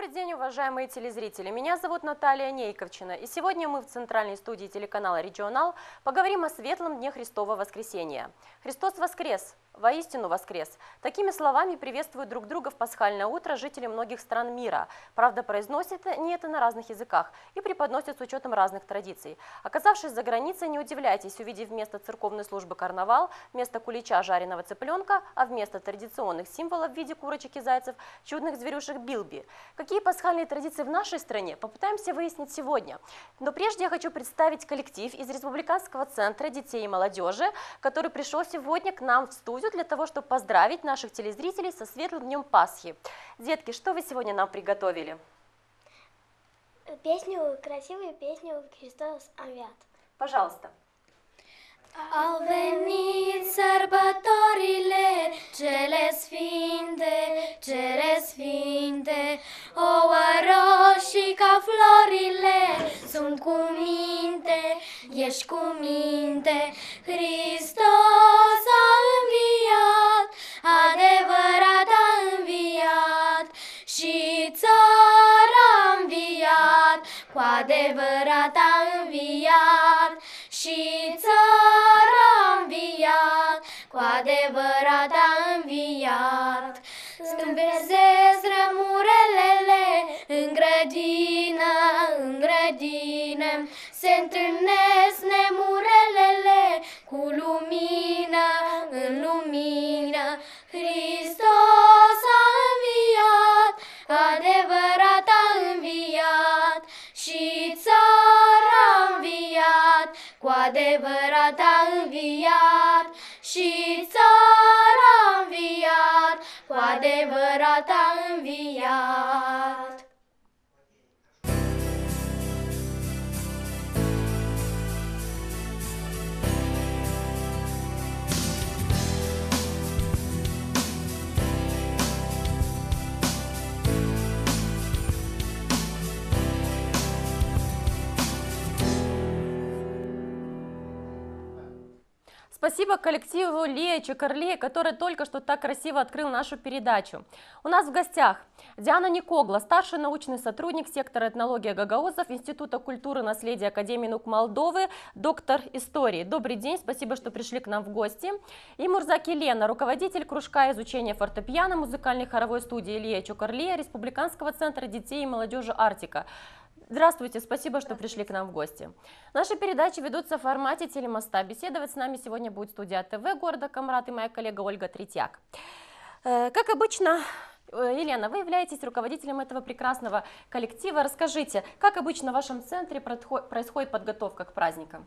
Добрый день, уважаемые телезрители. Меня зовут Наталья Нейковчина, и сегодня мы в центральной студии телеканала «Регионал» поговорим о светлом дне Христова Воскресения. Христос воскрес! Воистину воскрес! Такими словами приветствуют друг друга в пасхальное утро жители многих стран мира. Правда, произносят они это на разных языках и преподносят с учетом разных традиций. Оказавшись за границей, не удивляйтесь, увидев вместо церковной службы карнавал, вместо кулича жареного цыпленка, а вместо традиционных символов в виде курочек и зайцев чудных зверюшек билби. Какие пасхальные традиции в нашей стране, попытаемся выяснить сегодня. Но прежде я хочу представить коллектив из Республиканского центра детей и молодежи, который пришел сегодня к нам в студию для того, чтобы поздравить наших телезрителей со светлым днем Пасхи. Детки, что вы сегодня нам приготовили? Красивую песню «Христос Înviat». Păjalsta. Au venit sărbătorile cele sfinte, ouă roșii ca florile, sunt cu minte, ești cu minte. Hristos a înviat, adevărat a înviat, și țara a înviat, cu adevărat a înviat, și țara a înviat, cu adevărat a înviat. Îmbezesc rămurelele în grădină, se întâlnesc nemurelele cu lumină, în lumină. Hristos a înviat, adevărat a înviat, și țara a înviat, cu adevărat a înviat, și țara a înviat, cu adevărat a înviat. Спасибо коллективу Лия Чокарле, который только что так красиво открыл нашу передачу. У нас в гостях Диана Никогла, старший научный сотрудник сектора этнологии гагаузов Института культуры и наследия Академии наук Молдовы, доктор истории. Добрый день, спасибо, что пришли к нам в гости. И Мурзаки Лена, руководитель кружка изучения фортепиано музыкальной хоровой студии Лия Чокарле Республиканского центра детей и молодежи «Артика». Здравствуйте, спасибо, что пришли к нам в гости. Наши передачи ведутся в формате телемоста. Беседовать с нами сегодня будет студия ТВ города Камрат и моя коллега Ольга Третьяк. Как обычно, Елена, вы являетесь руководителем этого прекрасного коллектива. Расскажите, как обычно в вашем центре происходит подготовка к праздникам?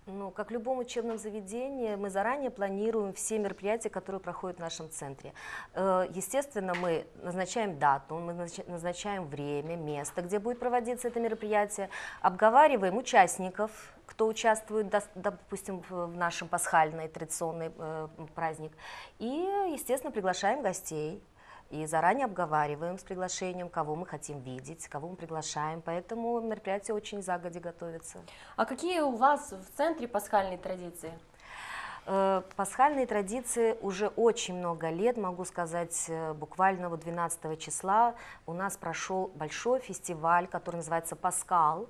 Ну, как в любом учебном заведении, мы заранее планируем все мероприятия, которые проходят в нашем центре. Естественно, мы назначаем дату, мы назначаем время, место, где будет проводиться это мероприятие, обговариваем участников, кто участвует, допустим, в нашем пасхальный традиционный праздник, и, естественно, приглашаем гостей. И заранее обговариваем с приглашением, кого мы хотим видеть, кого мы приглашаем, поэтому мероприятие очень загодя готовится. А какие у вас в центре пасхальные традиции? Пасхальные традиции уже очень много лет, могу сказать, буквально 12 числа у нас прошел большой фестиваль, который называется «Паскал».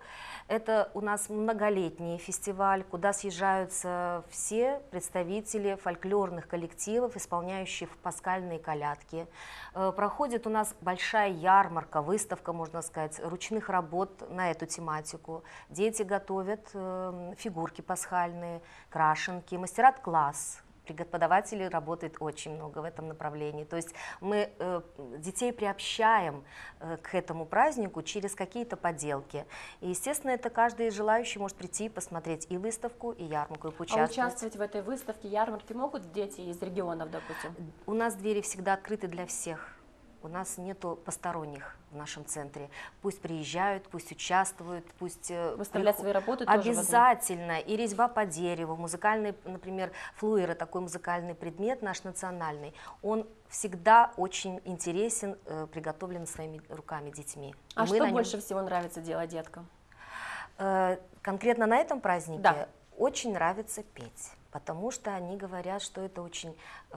Это у нас многолетний фестиваль, куда съезжаются все представители фольклорных коллективов, исполняющих пасхальные колядки. Проходит у нас большая ярмарка, выставка, можно сказать, ручных работ на эту тематику. Дети готовят фигурки пасхальные, крашенки, мастера класс. Преподавателей работает очень много в этом направлении. То есть мы детей приобщаем к этому празднику через какие-то поделки. И, естественно, это каждый желающий может прийти и посмотреть и выставку, и ярмарку, и поучаствовать. А участвовать в этой выставке, ярмарке могут дети из регионов, допустим? У нас двери всегда открыты для всех. У нас нету посторонних в нашем центре. Пусть приезжают, пусть участвуют, пусть выставлять свои работы обязательно. И резьба по дереву, музыкальный, например, флуэра, такой музыкальный предмет наш национальный, он всегда очень интересен, приготовлен своими руками, детьми. А что больше всего нравится делать деткам? Конкретно на этом празднике? Да. Очень нравится петь. потому что они говорят, что это очень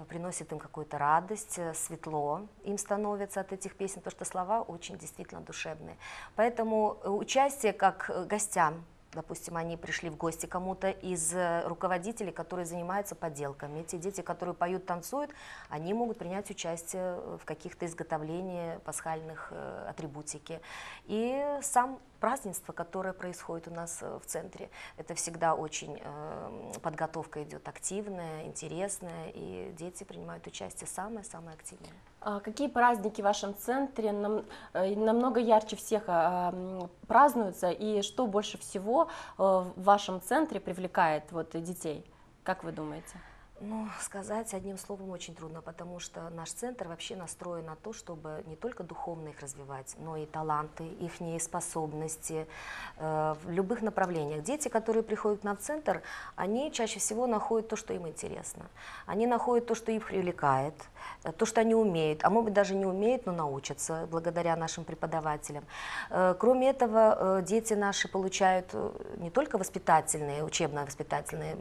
приносит им какую-то радость, светло им становится от этих песен, потому что слова очень действительно душевные. Поэтому участие как гостям, допустим, они пришли в гости кому-то из руководителей, которые занимаются поделками. Эти дети, которые поют, танцуют, они могут принять участие в каких-то изготовлениях пасхальных атрибутики. И сам празднество, которое происходит у нас в центре, это всегда очень подготовка идет активная, интересная, и дети принимают участие самое-самое активное. А какие праздники в вашем центре намного ярче всех празднуются, и что больше всего в вашем центре привлекает детей? Как вы думаете? Ну, сказать одним словом очень трудно, потому что наш центр вообще настроен на то, чтобы не только духовно их развивать, но и таланты, их способности в любых направлениях. Дети, которые приходят к нам в центр, они чаще всего находят то, что им интересно. Они находят то, что их привлекает, то, что они умеют, а может быть даже не умеют, но научатся благодаря нашим преподавателям. Кроме этого, дети наши получают не только воспитательные, учебно-воспитательные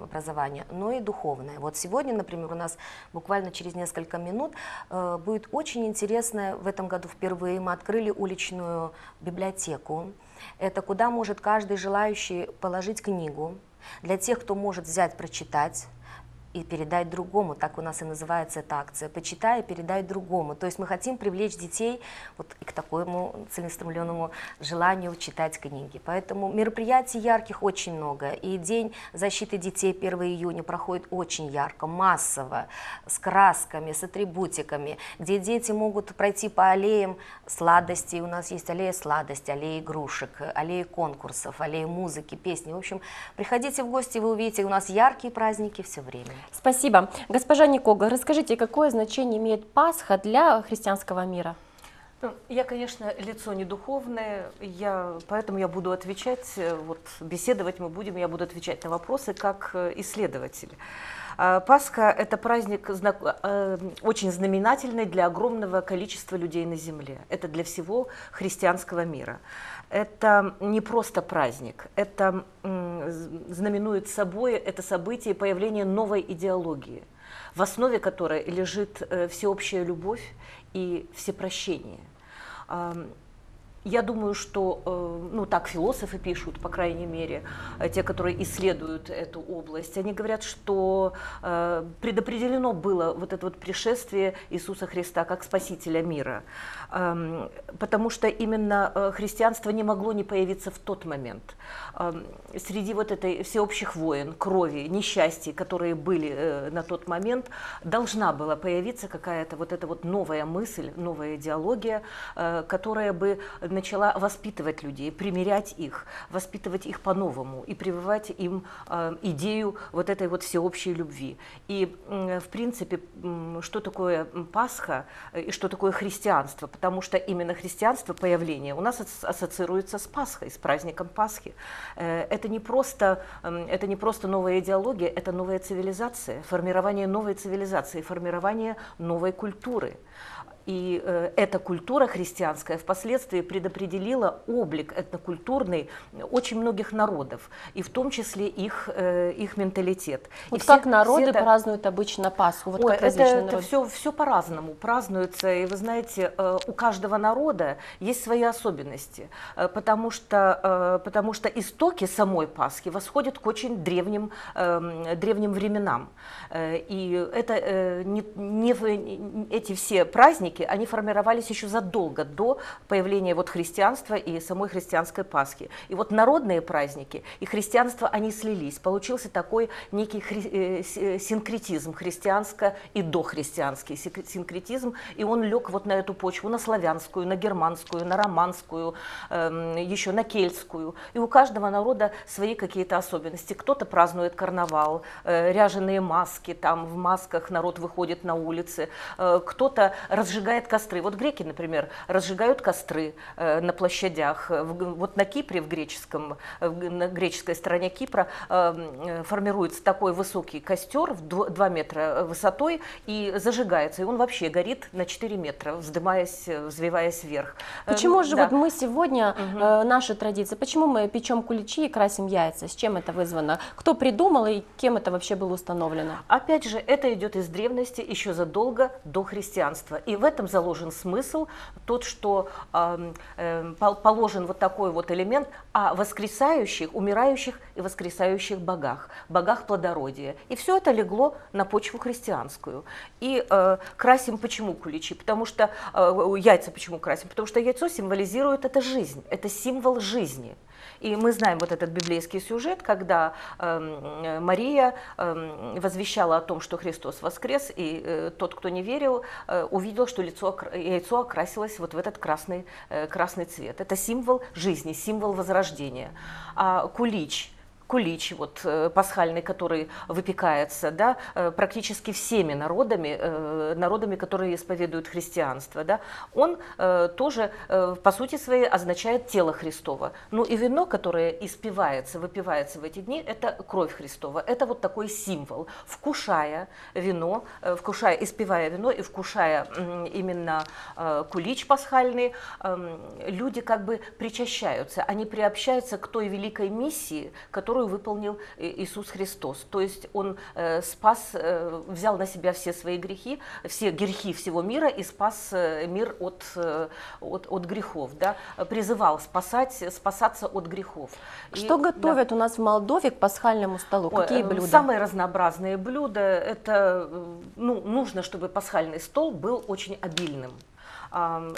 образование, но и духовное. Вот сегодня, например, у нас буквально через несколько минут будет очень интересно, в этом году впервые мы открыли уличную библиотеку. Это куда может каждый желающий положить книгу, для тех, кто может взять, прочитать и передать другому, так у нас и называется эта акция, почитай и передай другому. То есть мы хотим привлечь детей и к такому целеустремленному желанию читать книги. Поэтому мероприятий ярких очень много. И День защиты детей 1 июня проходит очень ярко, массово, с красками, с атрибутиками, где дети могут пройти по аллеям сладостей. У нас есть аллея сладостей, аллея игрушек, аллея конкурсов, аллея музыки, песни. В общем, приходите в гости, вы увидите, у нас яркие праздники все время. Спасибо. Госпожа Никога, расскажите, какое значение имеет Пасха для христианского мира? Я, конечно, лицо не духовное, поэтому я буду отвечать, беседовать мы будем, я буду отвечать на вопросы как исследователь. Пасха – это праздник очень знаменательный для огромного количества людей на земле. Это для всего христианского мира. Это не просто праздник, это знаменует собой это событие появления новой идеологии, в основе которой лежит всеобщая любовь и всепрощение. Я думаю, что, так философы пишут, по крайней мере, те, которые исследуют эту область, они говорят, что предопределено было это пришествие Иисуса Христа как Спасителя мира, потому что именно христианство не могло не появиться в тот момент. Среди этой всеобщих войн, крови, несчастий, которые были на тот момент, должна была появиться какая-то эта новая мысль, новая идеология, которая бы начала воспитывать людей, примирять их, воспитывать их по-новому и прививать им идею этой всеобщей любви. И, в принципе, что такое Пасха и что такое христианство? Потому что именно христианство, появление, у нас ассоциируется с Пасхой, с праздником Пасхи. Это не просто новая идеология, это новая цивилизация, формирование новой цивилизации, формирование новой культуры. И эта культура христианская впоследствии предопределила облик этнокультурный очень многих народов, и в том числе их менталитет. Как народы празднуют обычно Пасху? Это все по-разному празднуется, и вы знаете, у каждого народа есть свои особенности, потому что истоки самой Пасхи восходят к очень древним временам. И эти все праздники, они формировались еще задолго до появления христианства и самой христианской Пасхи. И народные праздники и христианство, они слились. Получился такой некий синкретизм, христианско- и дохристианский синкретизм, и он лег на эту почву, на славянскую, на германскую, на романскую, еще на кельтскую. И у каждого народа свои какие-то особенности. Кто-то празднует карнавал, ряженые маски, там в масках народ выходит на улицы, кто-то разжигает разжигает костры. Вот греки, например, разжигают костры на площадях. Вот на Кипре, на греческой стороне Кипра, формируется такой высокий костер в 2 метра высотой и зажигается. И он вообще горит на 4 метра, взвиваясь вверх. Почему же Да. вот мы сегодня, наша традиция, почему мы печем куличи и красим яйца? С чем это вызвано? Кто придумал и кем это вообще было установлено? Опять же, это идет из древности, еще задолго до христианства. И в этом заложен смысл, тот, что положен вот такой вот элемент о воскресающих, умирающих и воскресающих богах, богах плодородия. И все это легло на почву христианскую. И красим почему куличи? Потому что яйца почему красим? Потому что яйцо символизирует это жизнь, это символ жизни. И мы знаем вот этот библейский сюжет, когда Мария возвещала о том, что Христос воскрес, и тот, кто не верил, увидел, что яйцо окрасилось вот в этот красный цвет. Это символ жизни, символ возрождения. А кулич, вот пасхальный, который выпекается, да, практически всеми народами, которые исповедуют христианство, да, он тоже по сути своей означает тело Христово. Ну и вино, которое выпивается в эти дни, это кровь Христова. Это вот такой символ. Испивая вино и вкушая именно кулич пасхальный, люди как бы причащаются, они приобщаются к той великой миссии, которую выполнил Иисус Христос. То есть Он взял на себя все свои грехи, все грехи всего мира и спас мир от грехов, да? Призывал спасаться от грехов. Что готовят у нас в Молдове к пасхальному столу? Какие блюда? Самые разнообразные блюда. Это, нужно, чтобы пасхальный стол был очень обильным.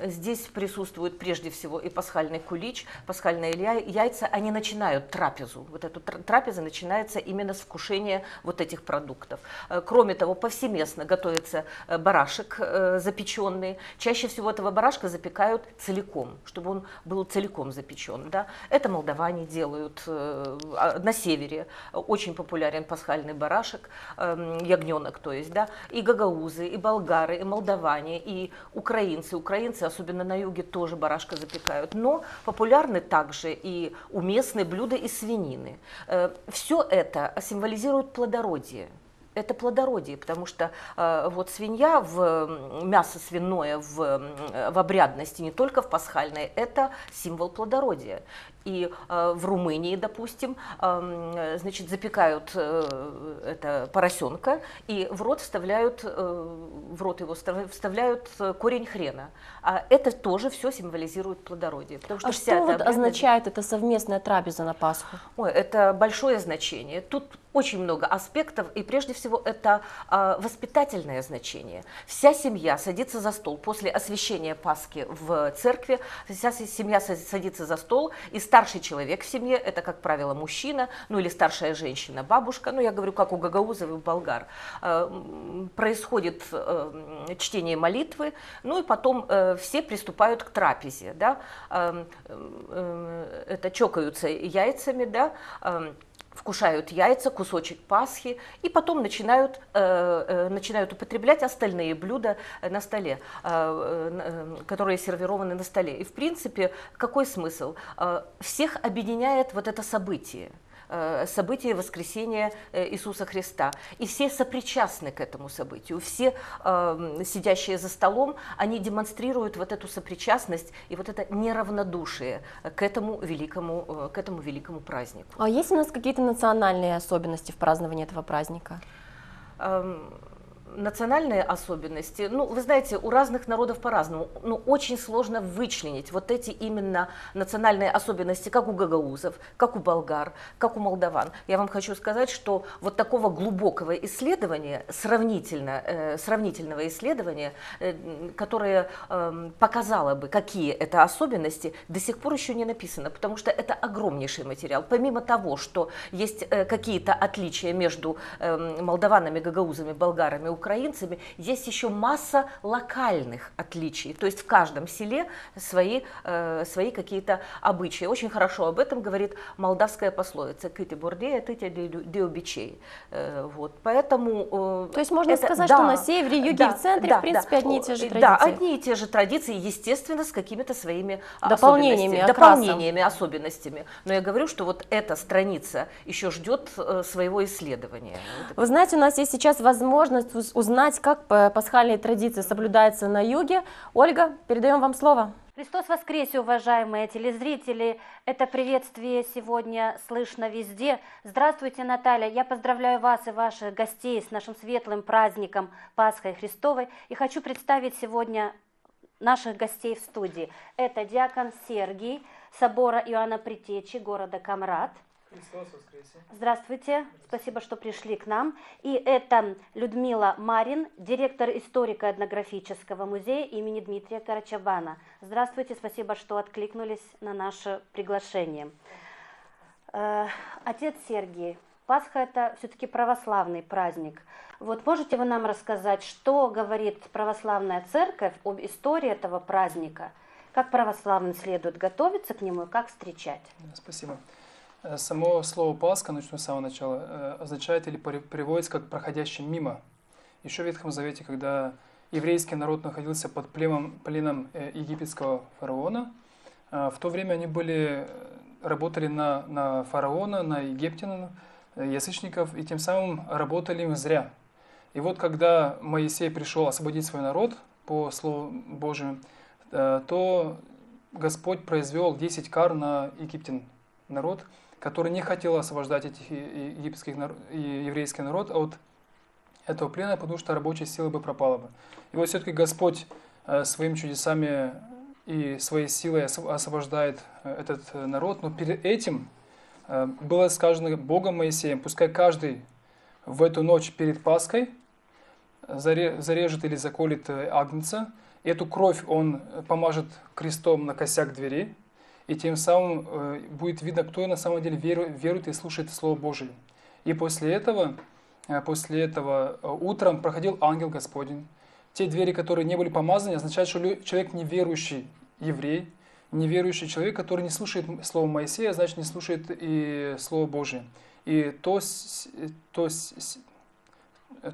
Здесь присутствует прежде всего и пасхальный кулич, пасхальные яйца. Они начинают трапезу. Вот эта трапеза начинается именно с вкушения вот этих продуктов. Кроме того, повсеместно готовится барашек запеченный. Чаще всего этого барашка запекают целиком, чтобы он был целиком запечен. Да? Это молдаване делают на севере. Очень популярен пасхальный барашек, ягненок, то есть, да? И гагаузы, и болгары, и молдаване, и украинцы. Украинцы, особенно на юге, тоже барашка запекают. Но популярны также и уместные блюда из свинины. Все это символизирует плодородие. Это плодородие, потому что вот свинья, мясо свиное в обрядности, не только в пасхальной, это символ плодородия. И в Румынии, допустим, значит, запекают это поросенка и в рот его вставляют корень хрена. А это тоже все символизирует плодородие. Потому что что вот означает эта совместная трапеза на Пасху? Это большое значение. Тут очень много аспектов, и прежде всего это воспитательное значение. Вся семья садится за стол после освящения Пасхи в церкви, вся семья садится за стол, и старший человек в семье, это, как правило, мужчина, или старшая женщина, бабушка, я говорю, как у гагаузов и болгар, происходит чтение молитвы, и потом все приступают к трапезе, да, это чокаются яйцами, да, вкушают яйца, кусочек Пасхи, и потом начинают употреблять остальные блюда на столе, которые сервированы на столе. И в принципе, какой смысл? Всех объединяет вот это событие воскресения Иисуса Христа. И все сопричастны к этому событию. Все сидящие за столом, они демонстрируют вот эту сопричастность и вот это неравнодушие к этому великому празднику. А есть у нас какие-то национальные особенности в праздновании этого праздника? Национальные особенности, вы знаете, у разных народов по-разному, очень сложно вычленить вот эти именно национальные особенности, как у гагаузов, как у болгар, как у молдаван. Я вам хочу сказать, что вот такого глубокого исследования, сравнительного исследования, которое показало бы, какие это особенности, до сих пор еще не написано, потому что это огромнейший материал. Помимо того, что есть какие-то отличия между молдаванами, гагаузами, болгарами, украинцами, есть еще масса локальных отличий. То есть в каждом селе свои какие-то обычаи. Очень хорошо об этом говорит молдавская пословица «Кыти бурдея, тыти де обичей». Вот. Поэтому... То есть можно сказать, что на севере, юге и в центре, в принципе, одни и те же традиции. Да, одни и те же традиции, естественно, с какими-то своими дополнениями, особенностями. Но я говорю, что вот эта страница еще ждет своего исследования. Вы знаете, у нас есть сейчас возможность узнать, как пасхальные традиции соблюдаются на юге. Ольга, передаем вам слово. Христос воскресе, уважаемые телезрители! Это приветствие сегодня слышно везде. Здравствуйте, Наталья! Я поздравляю вас и ваших гостей с нашим светлым праздником Пасхой Христовой. И хочу представить сегодня наших гостей в студии. Это диакон Сергий, собора Иоанна Предтечи, города Камрад. Христос воскресе! Здравствуйте, спасибо, что пришли к нам. И это Людмила Марин, директор историко-этнографического музея имени Дмитрия Карачабана. Здравствуйте, спасибо, что откликнулись на наше приглашение. Отец Сергий, Пасха – это все-таки православный праздник. Вот можете вы нам рассказать, что говорит православная церковь об истории этого праздника? Как православным следует готовиться к нему и как встречать? Спасибо. Само слово «Пасха», начну с самого начала, означает или переводится как «проходящий мимо». Еще в Ветхом Завете, когда еврейский народ находился под пленом египетского фараона, в то время они работали на фараона, на египтян, язычников, и тем самым работали им зря. И вот когда Моисей пришел освободить свой народ по Слову Божию, то Господь произвел 10 кар на египтян, народ, который не хотел освобождать этих еврейский народ от этого плена, потому что рабочая сила бы пропала бы. И вот все-таки Господь своими чудесами и своей силой освобождает этот народ, но перед этим было сказано Богом Моисеем: пускай каждый в эту ночь перед Пасхой зарежет или заколет агнца, эту кровь он помажет крестом на косяк двери, и тем самым будет видно, кто на самом деле верует и слушает Слово Божие. И после этого утром проходил ангел Господень. Те двери, которые не были помазаны, означают, что человек неверующий еврей, неверующий человек, который не слушает Слово Моисея, значит, не слушает и Слово Божие. И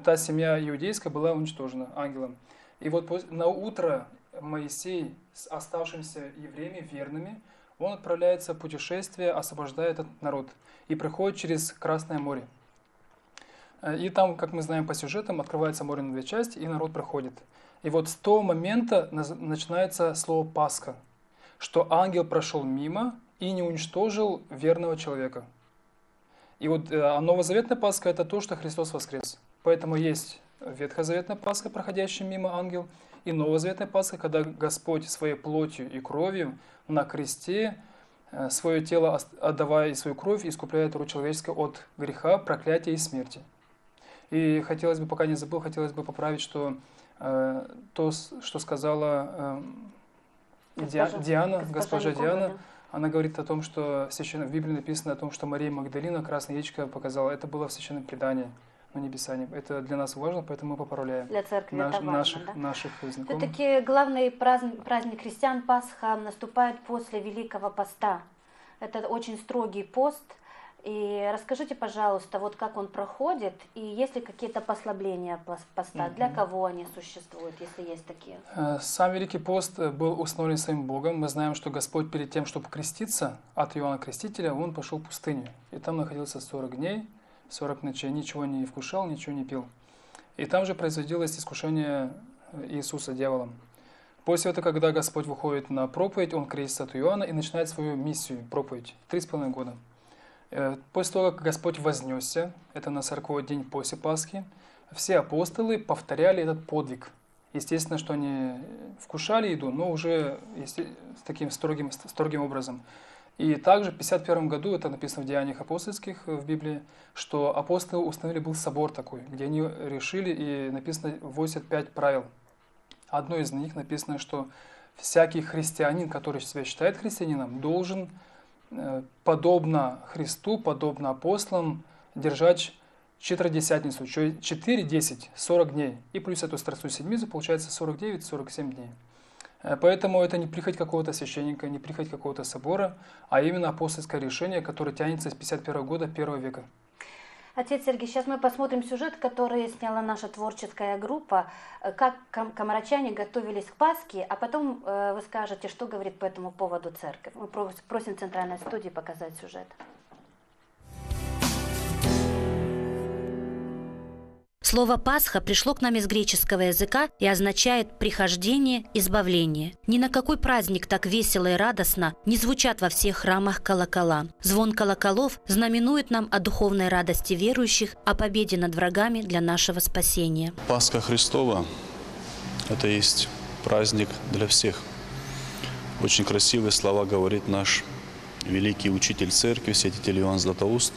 та семья иудейская была уничтожена ангелом. И вот на утро Моисей с оставшимися евреями, верными, он отправляется в путешествие, освобождая этот народ, и проходит через Красное море. И там, как мы знаем по сюжетам, открывается море на две части, и народ проходит. И вот с того момента начинается слово «Пасха», что ангел прошел мимо и не уничтожил верного человека. И вот новозаветная Пасха – это то, что Христос воскрес. Поэтому есть ветхозаветная Пасха, проходящая мимо ангел, и новозаветная Пасха, когда Господь своей плотью и кровью на кресте, свое тело отдавая и свою кровь, искупляет род человеческого от греха, проклятия и смерти. И хотелось бы, пока не забыл, хотелось бы поправить, что то, что сказала госпожа Диана, она говорит о том, что в Библии написано о том, что Мария Магдалина красное яичко показала. Это было в священном предании, но не Писании. Это для нас важно, поэтому мы поправляем. Для церкви это важно, наших знакомых. Все-таки главный праздник христиан Пасха наступает после Великого Поста. Это очень строгий пост. И расскажите, пожалуйста, вот как он проходит, и есть ли какие-то послабления поста, для кого они существуют, если есть такие? Сам Великий пост был установлен своим Богом. Мы знаем, что Господь перед тем, чтобы креститься от Иоанна Крестителя, он пошел в пустыню. И там находился 40 дней, 40 ночей, ничего не вкушал, ничего не пил. И там же производилось искушение Иисуса дьяволом. После этого, когда Господь выходит на проповедь, он крестится от Иоанна и начинает свою миссию, проповедь, 3,5 года. После того, как Господь вознесся, это на 40-й день после Пасхи, все апостолы повторяли этот подвиг. Естественно, что они вкушали еду, но уже с таким строгим образом. И также в 51 году, это написано в Деяниях апостольских в Библии, что апостолы установили был собор такой, где они решили, и написано 85 правил. Одно из них написано, что всякий христианин, который себя считает христианином, должен подобно Христу, подобно апостолам, держать Четверодесятницу, 4, 10, 40 дней. И плюс эту Страстную Седмицу получается 49-47 дней. Поэтому это не прихоть какого-то священника, не прихоть какого-то собора, а именно апостольское решение, которое тянется с 51 года 1 века. Отец Сергей, сейчас мы посмотрим сюжет, который сняла наша творческая группа, как комарачане готовились к Пасхе, а потом вы скажете, что говорит по этому поводу церковь. Мы просим центральной студии показать сюжет. Слово «Пасха» пришло к нам из греческого языка и означает «прихождение, избавление». Ни на какой праздник так весело и радостно не звучат во всех храмах колокола. Звон колоколов знаменует нам о духовной радости верующих, о победе над врагами для нашего спасения. Пасха Христова – это есть праздник для всех. Очень красивые слова говорит наш великий учитель церкви, святитель Иоанн Златоуст.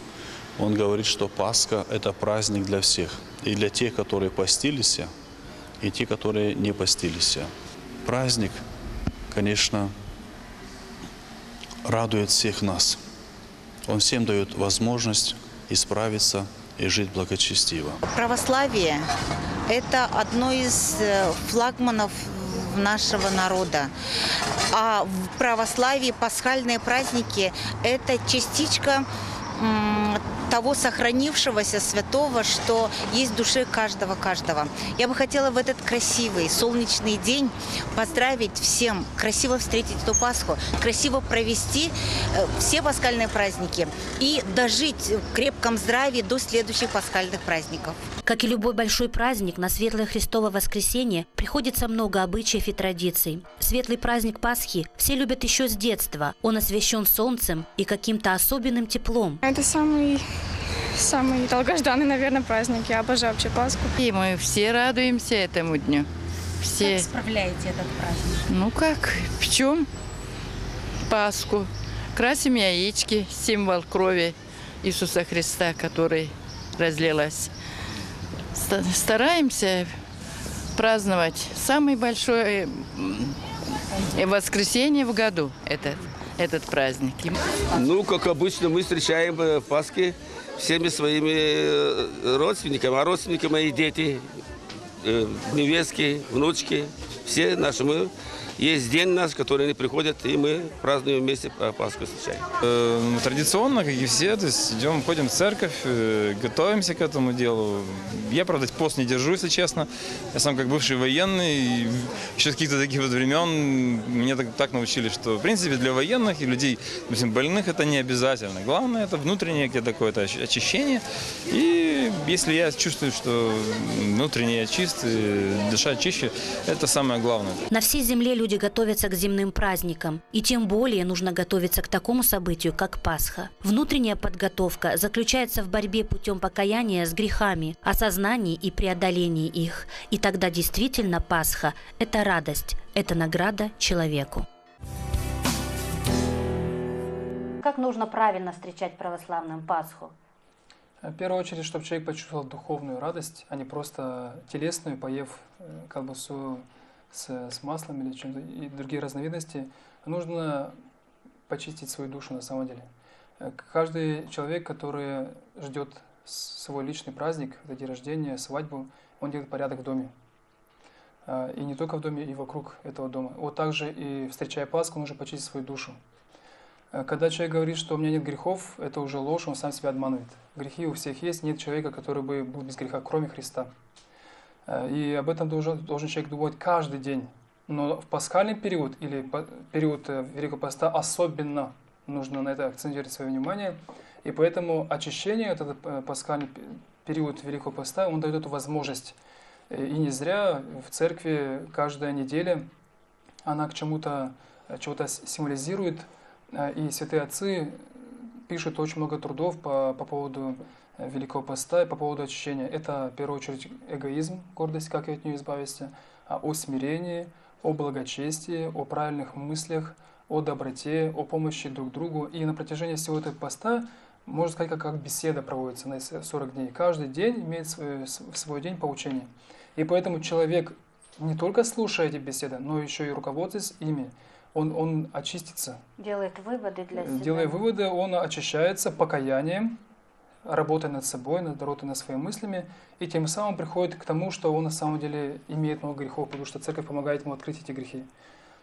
Он говорит, что Пасха – это праздник для всех. И для тех, которые постились, и те, которые не постились. Праздник, конечно, радует всех нас. Он всем дает возможность исправиться и жить благочестиво. Православие – это одно из флагманов нашего народа. А в православии пасхальные праздники – это частичка того сохранившегося святого, что есть в душе каждого. Я бы хотела в этот красивый солнечный день поздравить всем, красиво встретить эту Пасху, красиво провести все пасхальные праздники и дожить в крепком здравии до следующих пасхальных праздников. Как и любой большой праздник, на Светлое Христово Воскресенье приходится много обычаев и традиций. Светлый праздник Пасхи все любят еще с детства. Он освящен солнцем и каким-то особенным теплом. Это самый долгожданный, наверное, праздник. Я обожаю вообще Пасху. И мы все радуемся этому дню. Все. Как справляете этот праздник? Ну как, печем Пасху, красим яички, символ крови Иисуса Христа, который разлилась. Стараемся праздновать самое большое воскресенье в году, этот праздник. Ну, как обычно, мы встречаем Пасхи всеми своими родственниками, а родственники мои дети, невестки, внучки, все наши. Есть день наш, который они приходят, и мы празднуем вместе Пасху встречаем. Традиционно, как и все, то есть ходим в церковь, готовимся к этому делу. Я, правда, пост не держу, если честно. Я сам как бывший военный, еще с каких-то таких вот времен меня так научили, что, в принципе, для военных и людей, допустим, больных это не обязательно. Главное, это внутреннее где-то какое-то очищение. И если я чувствую, что внутренне я чист, душа чище, это самое главное. На всей земле люди готовятся к земным праздникам. И тем более нужно готовиться к такому событию, как Пасха. Внутренняя подготовка заключается в борьбе путем покаяния с грехами, осознании и преодолении их. И тогда действительно Пасха – это радость, это награда человеку. Как нужно правильно встречать православным Пасху? В первую очередь, чтобы человек почувствовал духовную радость, а не просто телесную, поев колбасу с маслом или чем-то, и другие разновидности, нужно почистить свою душу на самом деле. Каждый человек, который ждет свой личный праздник, день рождения, свадьбу, он делает порядок в доме. И не только в доме, и вокруг этого дома. Вот также и встречая Пасху, нужно почистить свою душу. Когда человек говорит, что у меня нет грехов, это уже ложь, он сам себя обманывает. Грехи у всех есть, нет человека, который бы был без греха, кроме Христа. И об этом должен человек думать каждый день. Но в пасхальный период или период Великого Поста особенно нужно на это акцентировать свое внимание. И поэтому очищение, этот пасхальный период Великого Поста, он дает эту возможность. И не зря в церкви каждая неделя она к чему-то символизирует. И святые отцы пишут очень много трудов по поводу Великого Поста и по поводу очищения. Это, в первую очередь, эгоизм, гордость, как от нее избавиться, о смирении, о благочестии, о правильных мыслях, о доброте, о помощи друг другу. И на протяжении всего этого поста, можно сказать, как беседа проводится на 40 дней. Каждый день имеет в свой день поучение. И поэтому человек не только слушая эти беседы, но еще и руководствуясь ими, он очистится. Делает выводы для себя. Делая выводы, он очищается покаянием, работая над собой, работая над своими мыслями, и тем самым приходит к тому, что он на самом деле имеет много грехов, потому что церковь помогает ему открыть эти грехи,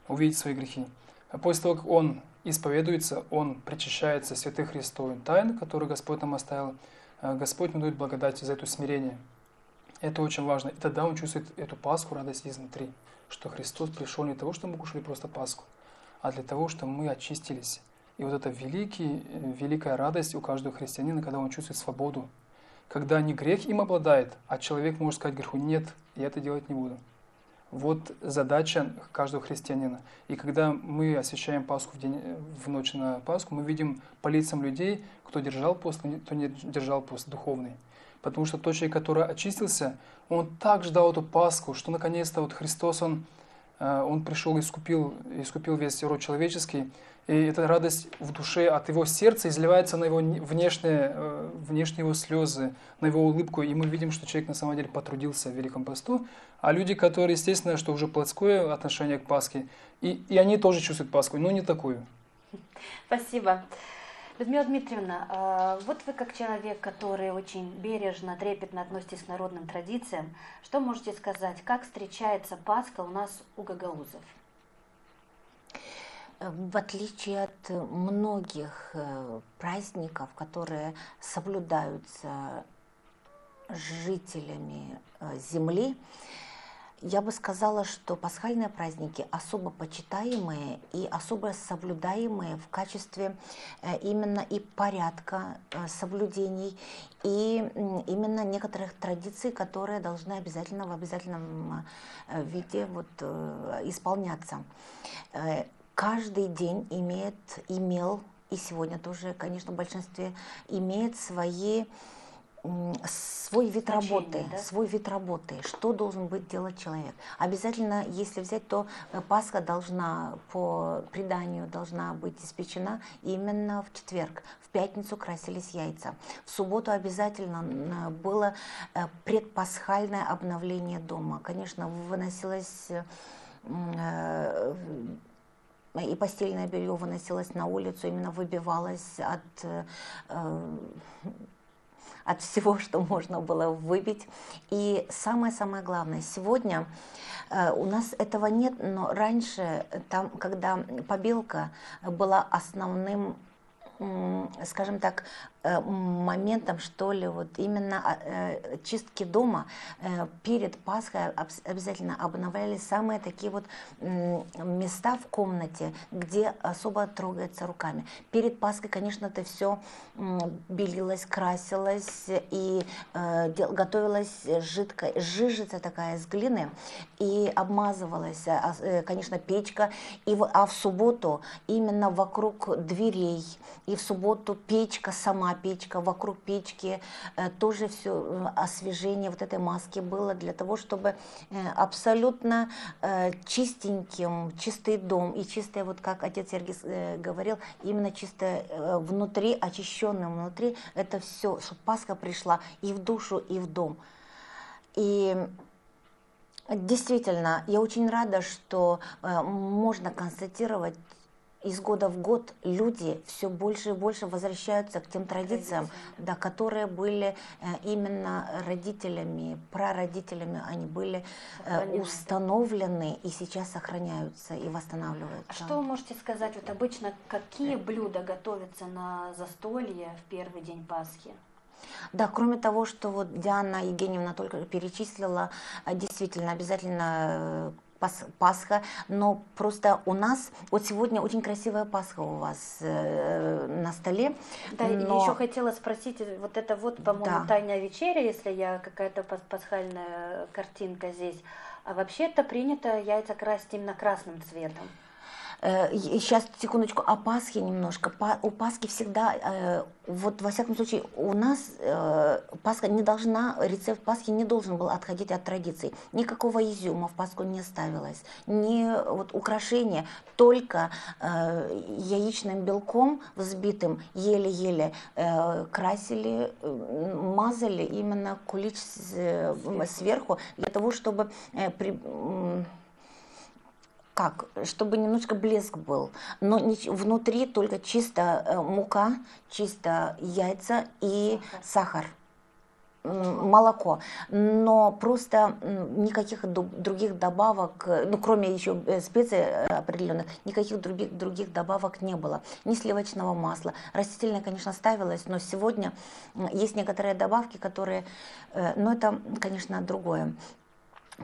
увидеть свои грехи. А после того, как он исповедуется, он причащается святых Христовых тайн, которые Господь нам оставил, Господь ему дает благодать за это смирение. Это очень важно. И тогда он чувствует эту Пасху, радость изнутри, что Христос пришел не для того, чтобы мы кушали просто Пасху, а для того, чтобы мы очистились. И вот это великая радость у каждого христианина, когда он чувствует свободу. Когда не грех им обладает, а человек может сказать греху: нет, я это делать не буду. Вот задача каждого христианина. И когда мы освящаем Пасху в ночь на Пасху, мы видим по лицам людей, кто держал пост, кто не держал пост духовный. Потому что тот человек, который очистился, он так ждал эту Пасху, что наконец-то вот Христос, он пришел и искупил весь род человеческий. И эта радость в душе от его сердца изливается на его внешние его слезы, на его улыбку. И мы видим, что человек на самом деле потрудился в Великом посту. А люди, которые, естественно, что уже плотское отношение к Пасхе, и они тоже чувствуют Пасху, но не такую. Спасибо. Людмила Дмитриевна, вот вы как человек, который очень бережно, трепетно относитесь к народным традициям, что можете сказать, как встречается Пасха у нас у гагаузов? В отличие от многих праздников, которые соблюдаются жителями земли, я бы сказала, что пасхальные праздники особо почитаемые и особо соблюдаемые в качестве именно и порядка соблюдений, и именно некоторых традиций, которые должны обязательно в обязательном виде исполняться. Каждый день имел, и сегодня тоже, конечно, в большинстве, имеет свой вид работы, да? Свой вид работы, что должен делать человек. Обязательно, если взять, то Пасха должна, по преданию, должна быть испечена именно в четверг. В пятницу красились яйца. В субботу обязательно было предпасхальное обновление дома. Конечно, выносилось... И постельное белье выносилось на улицу, именно выбивалось от всего, что можно было выбить. И самое-самое главное, сегодня у нас этого нет, но раньше, там, когда побелка была основным, скажем так, моментом, что ли, вот именно чистки дома, перед Пасхой обязательно обновляли самые такие вот места в комнате, где особо трогается руками. Перед Пасхой, конечно, это все белилось, красилось и готовилась жижица такая из глины и обмазывалась, конечно, печка. А в субботу именно вокруг дверей, и в субботу печка, сама печка, вокруг печки тоже все освежение вот этой маски было для того, чтобы абсолютно чистый дом и чистое, вот как отец Сергий говорил, именно чистое внутри, очищенное внутри, это все, чтобы Пасха пришла и в душу, и в дом. И действительно, я очень рада, что можно констатировать, из года в год люди все больше и больше возвращаются к тем традициям, да, которые были именно родителями, прародителями, они были установлены и сейчас сохраняются и восстанавливаются. А что вы можете сказать, вот обычно какие блюда готовятся на застолье в первый день Пасхи? Да, кроме того, что вот Диана Евгеньевна только перечислила, действительно обязательно Пасха, но просто у нас, вот сегодня очень красивая Пасха у вас на столе. Да, но... еще хотела спросить, вот это вот, по-моему, да, тайная вечеря, если я какая-то пасхальная картинка здесь, а вообще-то принято яйца красить именно красным цветом. Сейчас, секундочку, о Пасхе немножко. У Пасхи всегда, вот во всяком случае, у нас Пасха не должна, рецепт Пасхи не должен был отходить от традиций. Никакого изюма в Пасху не ставилось, ни вот украшения, только яичным белком взбитым еле-еле красили, мазали именно кулич сверху, для того, чтобы как, чтобы немножко блеск был, но внутри только чисто мука, чисто яйца и сахар. Молоко, но просто никаких других добавок, ну кроме еще специй определенных, никаких других добавок не было. Ни сливочного масла. Растительное, конечно, ставилось, но сегодня есть некоторые добавки, которые, но это, конечно, другое.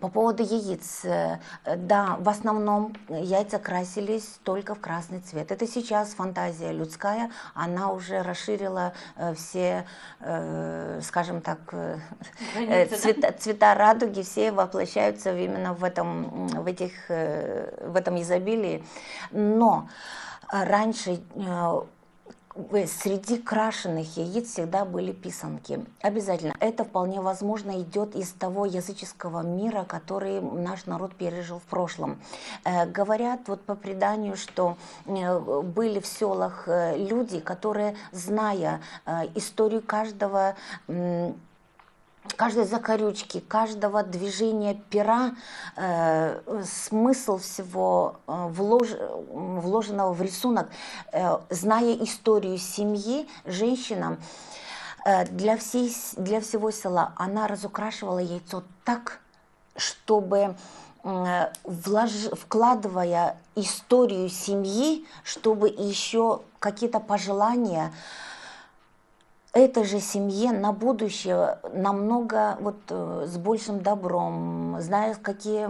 По поводу яиц, да, в основном яйца красились только в красный цвет. Это сейчас фантазия людская, она уже расширила все, скажем так, цвета радуги, все воплощаются именно в этом изобилии. Но раньше среди крашеных яиц всегда были писанки. Обязательно. Это вполне возможно идет из того языческого мира, который наш народ пережил в прошлом. Говорят вот по преданию, что были в селах люди, которые, зная историю каждой закорючки, каждого движения пера, смысл всего вложенного в рисунок, зная историю семьи, женщина для всего села, она разукрашивала яйцо так, чтобы, вкладывая историю семьи, чтобы еще какие-то пожелания этой же семье на будущее намного с большим добром, зная, какие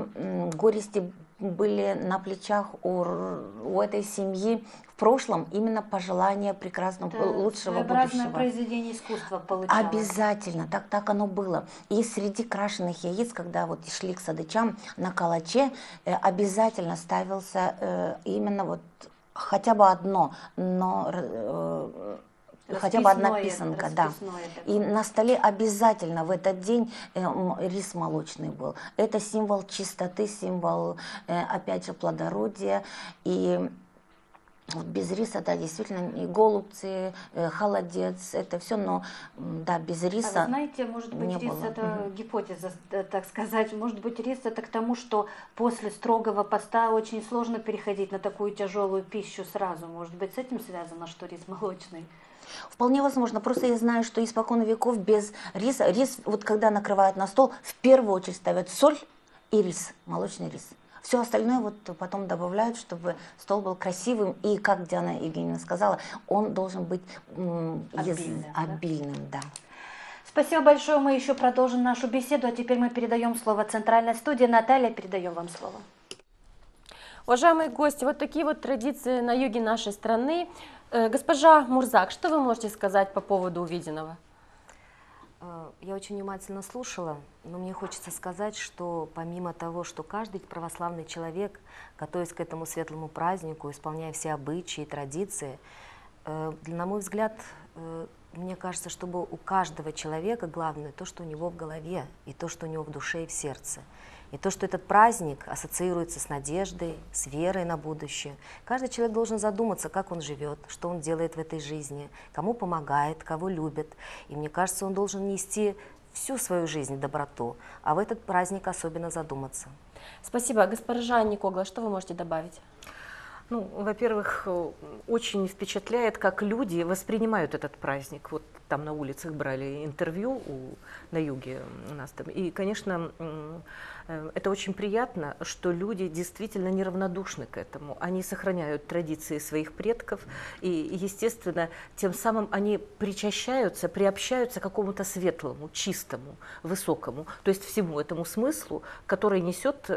горести были на плечах у этой семьи в прошлом, именно пожелания прекрасного, лучшего будущего. Произведение искусства получалось. Обязательно, так оно было. И среди крашеных яиц, когда вот шли к садычам на калаче, обязательно ставился именно хотя бы одно, но хотя бы одна писанка, да. И на столе обязательно в этот день рис молочный был. Это символ чистоты, символ, опять же, плодородия. И без риса, да, действительно, и голубцы, холодец, это все, но, да, без риса. А вы знаете, может быть, рис это гипотеза, так сказать, может быть, рис это к тому, что после строгого поста очень сложно переходить на такую тяжелую пищу сразу. Может быть, с этим связано, что рис молочный? Вполне возможно. Просто я знаю, что испокон веков без риса, вот когда накрывают на стол, в первую очередь ставят соль и рис, молочный рис. Все остальное вот потом добавляют, чтобы стол был красивым. И, как Диана Евгеньевна сказала, он должен быть обильным, да. Спасибо большое. Мы еще продолжим нашу беседу. А теперь мы передаем слово центральной студии. Наталья, передаем вам слово. Уважаемые гости, вот такие вот традиции на юге нашей страны. Госпожа Мурзак, что вы можете сказать по поводу увиденного? Я очень внимательно слушала, но мне хочется сказать, что помимо того, что каждый православный человек, готовясь к этому светлому празднику, исполняя все обычаи и традиции, на мой взгляд, мне кажется, чтобы у каждого человека главное то, что у него в голове, и то, что у него в душе и в сердце. И то, что этот праздник ассоциируется с надеждой, с верой на будущее. Каждый человек должен задуматься, как он живет, что он делает в этой жизни, кому помогает, кого любит. И мне кажется, он должен нести всю свою жизнь доброту, а в этот праздник особенно задуматься. Спасибо. Госпожа Никогла, что вы можете добавить? Ну, во-первых, очень впечатляет, как люди воспринимают этот праздник. Вот там на улицах брали интервью на юге у нас там. И, конечно, это очень приятно, что люди действительно неравнодушны к этому. Они сохраняют традиции своих предков, и, естественно, тем самым они приобщаются к какому-то светлому, чистому, высокому, то есть всему этому смыслу, который несет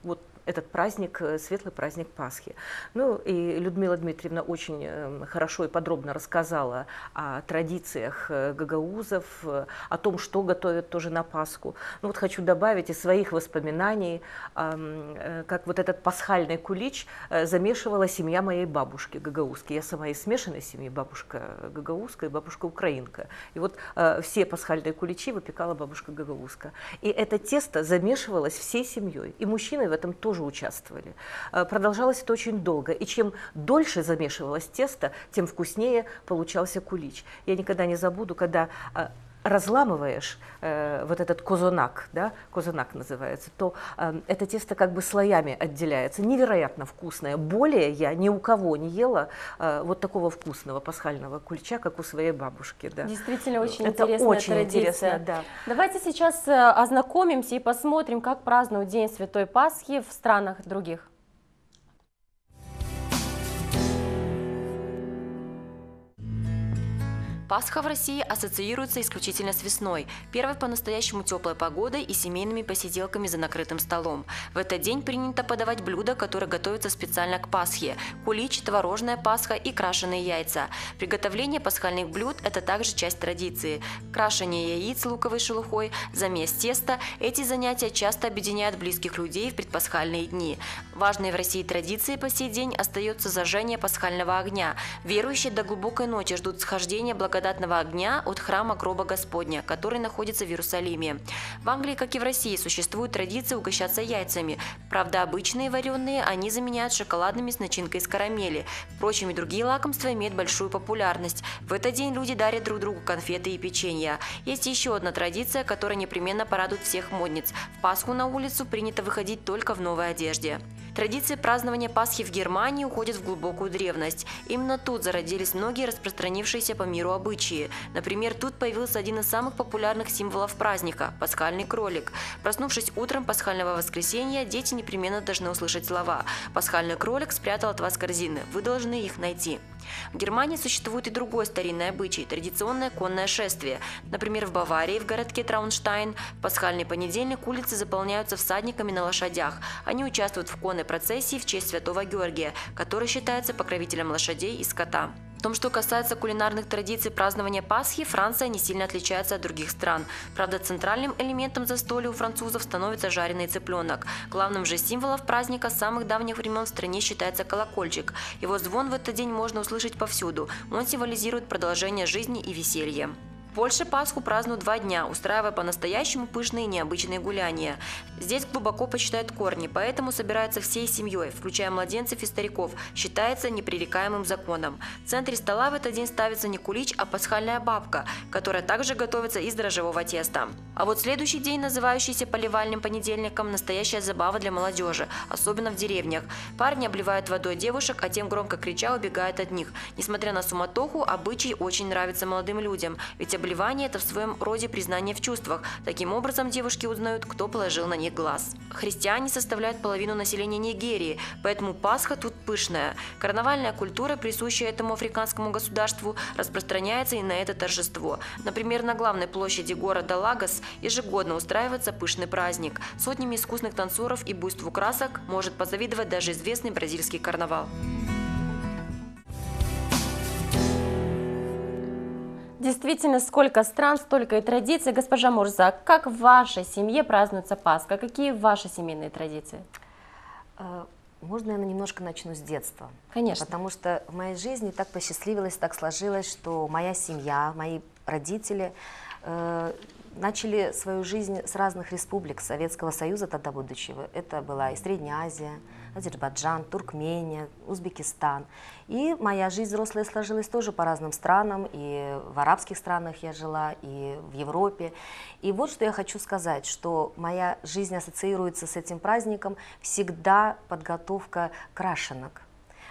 вот этот праздник, светлый праздник Пасхи. Ну и Людмила Дмитриевна очень хорошо и подробно рассказала о традициях гагаузов, о том, что готовят тоже на Пасху. Ну вот хочу добавить из своих воспоминаний, как вот этот пасхальный кулич замешивала семья моей бабушки гагаузки. Я сама из смешанной семьи, бабушка гагаузка и бабушка украинка. И вот все пасхальные куличи выпекала бабушка гагаузка. И это тесто замешивалось всей семьей. И мужчины в этом тоже участвовали. Продолжалось это очень долго. И чем дольше замешивалось тесто, тем вкуснее получался кулич. Я никогда не забуду, когда разламываешь вот этот козунак, да, козунак называется, то это тесто как бы слоями отделяется. Невероятно вкусное. Более я ни у кого не ела вот такого вкусного пасхального кулича, как у своей бабушки. Да. Действительно очень это интересная очень традиция. интересно, да. Давайте сейчас ознакомимся и посмотрим, как празднуют День Святой Пасхи в странах других. Пасха в России ассоциируется исключительно с весной, первой по-настоящему теплой погодой и семейными посиделками за накрытым столом. В этот день принято подавать блюда, которые готовятся специально к Пасхе – кулич, творожная Пасха и крашеные яйца. Приготовление пасхальных блюд – это также часть традиции. Крашение яиц луковой шелухой, замес теста – эти занятия часто объединяют близких людей в предпасхальные дни. Важной в России традицией по сей день остается зажжение пасхального огня. Верующие до глубокой ночи ждут схождения благодатного огня от храма Гроба Господня, который находится в Иерусалиме. В Англии, как и в России, существует традиция угощаться яйцами. Правда, обычные вареные они заменяют шоколадными с начинкой из карамели. Впрочем, и другие лакомства имеют большую популярность. В этот день люди дарят друг другу конфеты и печенье. Есть еще одна традиция, которая непременно порадует всех модниц. В Пасху на улицу принято выходить только в новой одежде. Традиция празднования Пасхи в Германии уходит в глубокую древность. Именно тут зародились многие распространившиеся по миру обычаи. Например, тут появился один из самых популярных символов праздника – пасхальный кролик. Проснувшись утром пасхального воскресенья, дети непременно должны услышать слова: «Пасхальный кролик спрятал от вас корзины, вы должны их найти». В Германии существует и другой старинный обычай – традиционное конное шествие. Например, в Баварии, в городке Траунштайн, в пасхальный понедельник улицы заполняются всадниками на лошадях. Они участвуют в конной процессии в честь святого Георгия, который считается покровителем лошадей и скота. В том, что касается кулинарных традиций празднования Пасхи, Франция не сильно отличается от других стран. Правда, центральным элементом застолья у французов становится жареный цыпленок. Главным же символом праздника с самых давних времен в стране считается колокольчик. Его звон в этот день можно услышать повсюду. Он символизирует продолжение жизни и веселье. В Польше Пасху празднуют 2 дня, устраивая по-настоящему пышные и необычные гуляния. Здесь глубоко почитают корни, поэтому собираются всей семьей, включая младенцев и стариков, считается непререкаемым законом. В центре стола в этот день ставится не кулич, а пасхальная бабка, которая также готовится из дрожжевого теста. А вот следующий день, называющийся поливальным понедельником, настоящая забава для молодежи, особенно в деревнях. Парни обливают водой девушек, а тем громко крича убегают от них. Несмотря на суматоху, обычай очень нравится молодым людям, ведь обливание – это в своем роде признание в чувствах. Таким образом, девушки узнают, кто положил на них глаз. Христиане составляют половину населения Нигерии, поэтому Пасха тут пышная. Карнавальная культура, присущая этому африканскому государству, распространяется и на это торжество. Например, на главной площади города Лагос ежегодно устраивается пышный праздник. Сотнями искусных танцоров и буйству красок может позавидовать даже известный бразильский карнавал. Действительно, сколько стран, столько и традиций. Госпожа Мурза, как в вашей семье празднуется Пасха? Какие ваши семейные традиции? Можно, наверное, немножко начну с детства. Конечно. Потому что в моей жизни так посчастливилось, так сложилось, что моя семья, мои родители начали свою жизнь с разных республик Советского Союза тогда будущего. Это была и Средняя Азия, Азербайджан, Туркмения, Узбекистан. И моя жизнь взрослая сложилась тоже по разным странам. И в арабских странах я жила, и в Европе. И вот что я хочу сказать, что моя жизнь ассоциируется с этим праздником всегда подготовка крашенок.